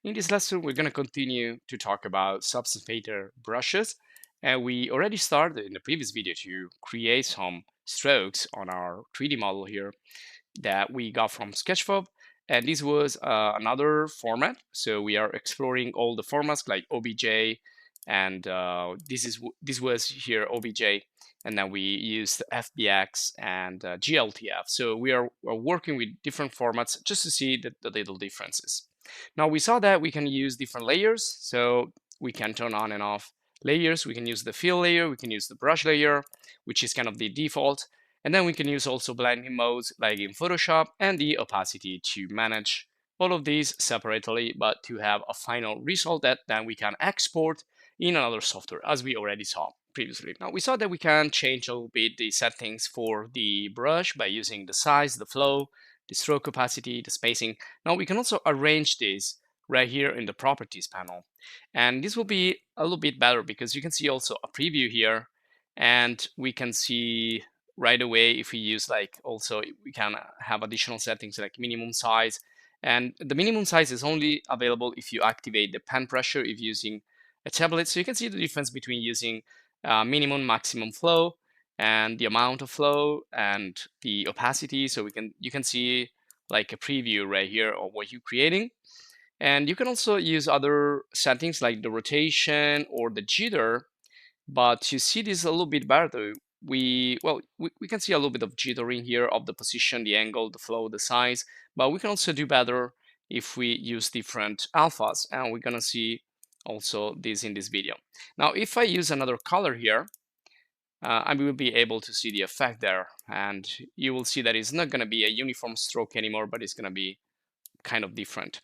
In this lesson, we're going to continue to talk about substance painter brushes. And we already started in the previous video to create some strokes on our 3D model here that we got from Sketchfab. And this was another format. So we are exploring all the formats like OBJ, and this was here OBJ, and then we used FBX and GLTF. So we're working with different formats just to see the little differences. Now we saw that we can use different layers, so we can turn on and off layers. We can use the fill layer, we can use the brush layer, which is kind of the default. And then we can use also blending modes like in Photoshop and the opacity to manage all of these separately, but to have a final result that then we can export in another software, as we already saw previously. Now we saw that we can change a little bit the settings for the brush by using the size, the flow, the stroke opacity, the spacing. Now we can also arrange this right here in the properties panel. And this will be a little bit better because you can see also a preview here, and we can see right away if we use like also we can have additional settings like minimum size. And the minimum size is only available if you activate the pen pressure if using a tablet. So you can see the difference between using minimum, maximum flow, and the amount of flow and the opacity. So you can see like a preview right here of what you're creating. And you can also use other settings like the rotation or the jitter. But to see this a little bit better, we can see a little bit of jittering here of the position, the angle, the flow, the size. But we can also do better if we use different alphas, and we're gonna see also this in this video. Now, if I use another color here, I will be able to see the effect there, and you will see that it's not going to be a uniform stroke anymore, but it's going to be kind of different.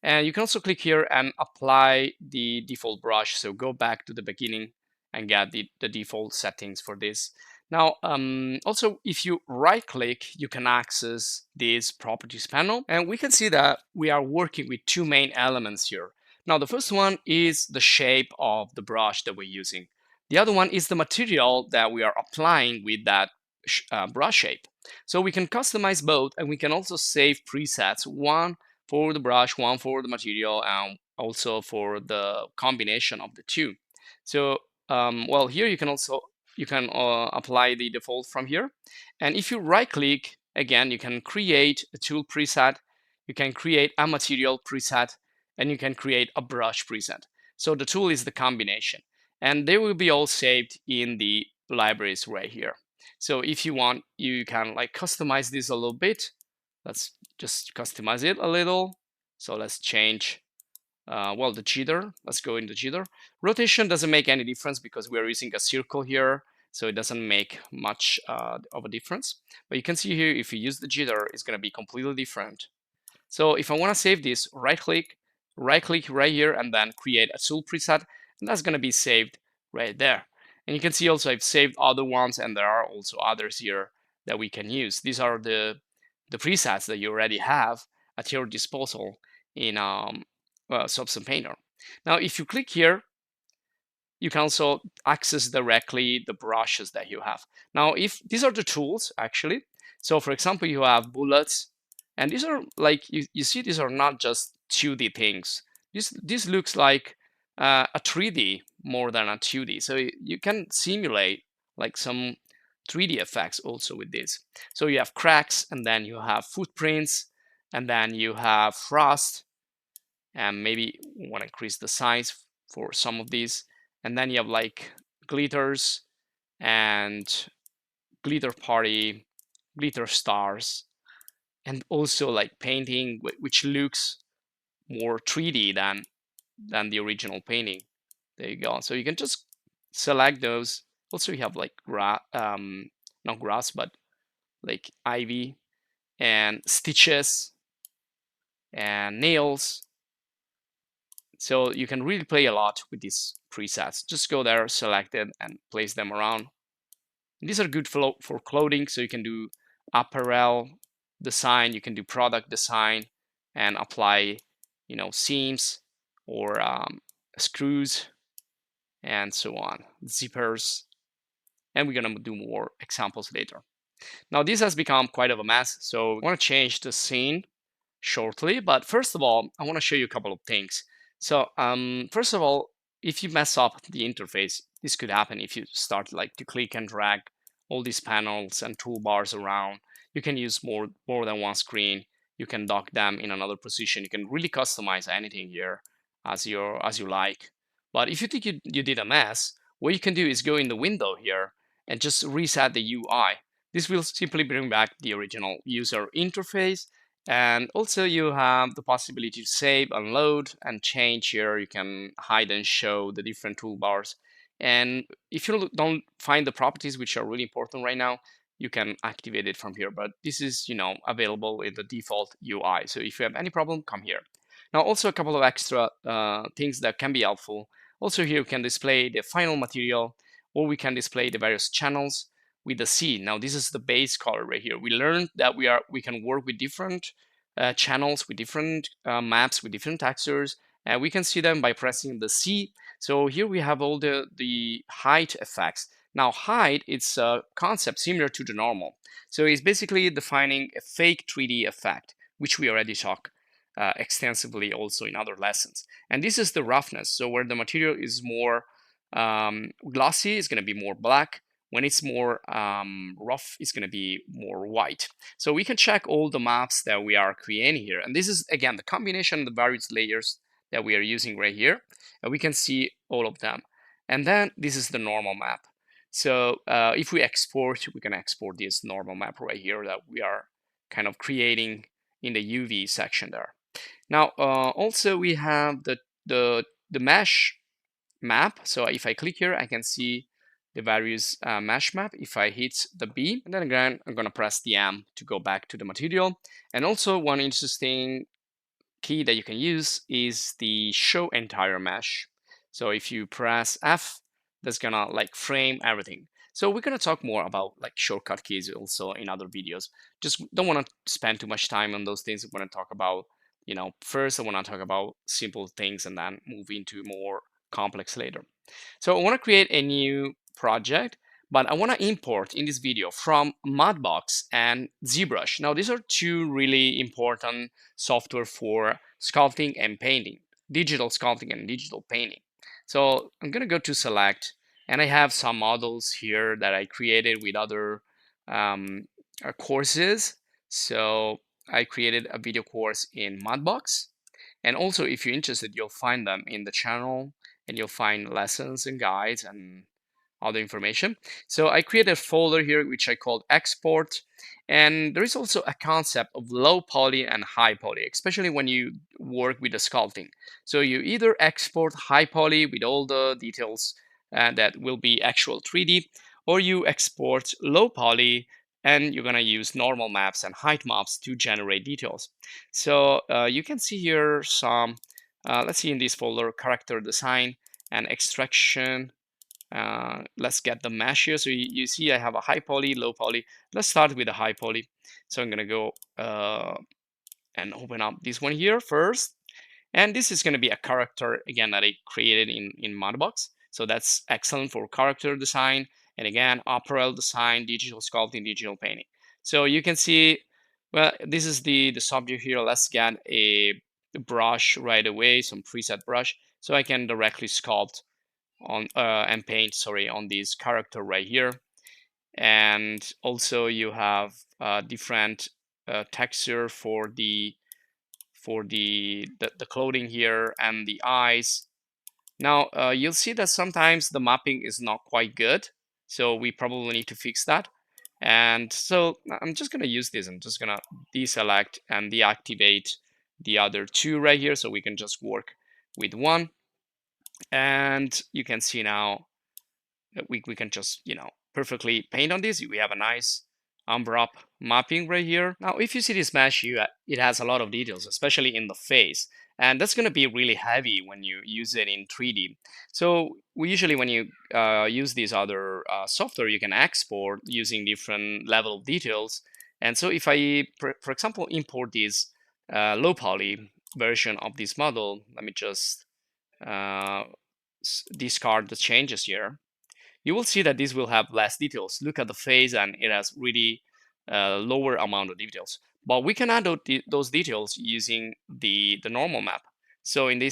And you can also click here and apply the default brush. So go back to the beginning and get the default settings for this. Now, also, if you right click, you can access this properties panel, and we can see that we are working with two main elements here. Now, the first one is the shape of the brush that we're using. The other one is the material that we are applying with that brush shape. So we can customize both, and we can also save presets, one for the brush, one for the material, and also for the combination of the two. So well, here you can also apply the default from here. And if you right click, again, you can create a tool preset, you can create a material preset, and you can create a brush preset. So the tool is the combination, and they will be all saved in the libraries right here. So if you want, you can like customize this a little bit. Let's just customize it a little. So let's change well, the jitter. Let's go into jitter. Rotation doesn't make any difference because we are using a circle here, so it doesn't make much of a difference. But you can see here, if you use the jitter, it's going to be completely different. So if I want to save this, right click right here, and then create a tool preset, and that's going to be saved right there. And you can see also I've saved other ones, and there are also others here that we can use. These are the presets that you already have at your disposal in Substance Painter. Now, if you click here, you can also access directly the brushes that you have. Now, if these are the tools actually. So for example, you have bullets, and these are like, you see, these are not just 2D things. This looks like a 3D more than a 2D. So you can simulate like some 3D effects also with this. So you have cracks, and then you have footprints, and then you have frost, and maybe we want to increase the size for some of these. And then you have like glitters and glitter party, glitter stars, and also like painting, which looks more 3D than the original painting. There you go. So you can just select those. Also, you have like not grass, but like ivy and stitches and nails. So you can really play a lot with these presets. Just go there, select it, and place them around. And these are good for clothing, so you can do apparel design, you can do product design, and apply, seams or screws and so on, zippers. And we're gonna do more examples later. Now this has become quite of a mess, so I want to change the scene shortly. But first of all, I want to show you a couple of things. So first of all, if you mess up the interface, this could happen if you start like to click and drag all these panels and toolbars around. You can use more than one screen. You can dock them in another position. You can really customize anything here as you like. But if you think you did a mess, what you can do is go in the window here and just reset the UI. This will simply bring back the original user interface. And also you have the possibility to save, unload, and change here. You can hide and show the different toolbars. And if you don't find the properties which are really important right now, you can activate it from here. But this is, available in the default UI. So if you have any problem, come here. Now, also a couple of extra things that can be helpful. Also here, you can display the final material, or we can display the various channels with the C. Now, this is the base color right here. We learned that we can work with different channels, with different maps, with different textures, and we can see them by pressing the C. So here we have all the height effects. Now, height, it's a concept similar to the normal. So it's basically defining a fake 3D effect, which we already talked extensively also in other lessons. And this is the roughness. So where the material is more glossy, it's going to be more black. When it's more rough, it's going to be more white. So we can check all the maps that we are creating here. And this is, again, the combination of the various layers that we are using right here. And we can see all of them. And then this is the normal map. So if we export, we can export this normal map right here that we are kind of creating in the UV section there. Now, also we have the mesh map. So if I click here, I can see the various mesh map. If I hit the B, and then again, I'm going to press the M to go back to the material. And also one interesting key that you can use is the show entire mesh. So if you press F, that's gonna like frame everything. So we're gonna talk more about like shortcut keys also in other videos. Just don't want to spend too much time on those things. I want to talk about, first I want to talk about simple things and then move into more complex later. So I want to create a new project, but I want to import in this video from Mudbox and Zbrush. Now, these are two really important software for sculpting and painting, digital sculpting and digital painting. So I'm going to go to select, and I have some models here that I created with other courses. So I created a video course in Mudbox. And also, if you're interested, you'll find them in the channel, and you'll find lessons and guides and other information. So I created a folder here, which I called export. And there is also a concept of low poly and high poly, especially when you work with the sculpting. So you either export high poly with all the details that will be actual 3D, or you export low poly and you're going to use normal maps and height maps to generate details. So you can see here some, let's see in this folder, character design and extraction. Let's get the mesh here. So you see I have a high poly, low poly. Let's start with the high poly. So I'm going to go and open up this one here first. And this is going to be a character, again, that I created in Mudbox. So that's excellent for character design. And again, apparel design, digital sculpting, digital painting. So you can see, well, this is the subject here. Let's get a brush right away, some preset brush. So I can directly sculpt on and paint, sorry, on this character right here. And also you have different texture for the clothing here and the eyes. Now you'll see that sometimes the mapping is not quite good, so we probably need to fix that. And so I'm just going to use this. I'm just going to deselect and deactivate the other two right here, so we can just work with one. And you can see now that we can just, perfectly paint on this. We have a nice umbrella mapping right here. Now, if you see this mesh, it has a lot of details, especially in the face. And that's going to be really heavy when you use it in 3D. So we usually, when you use these other software, you can export using different level of details. And so if I, for example, import this low poly version of this model, let me just discard the changes here. You will see that this will have less details. Look at the face, and it has really lower amount of details. But we can add those details using the normal map. So in this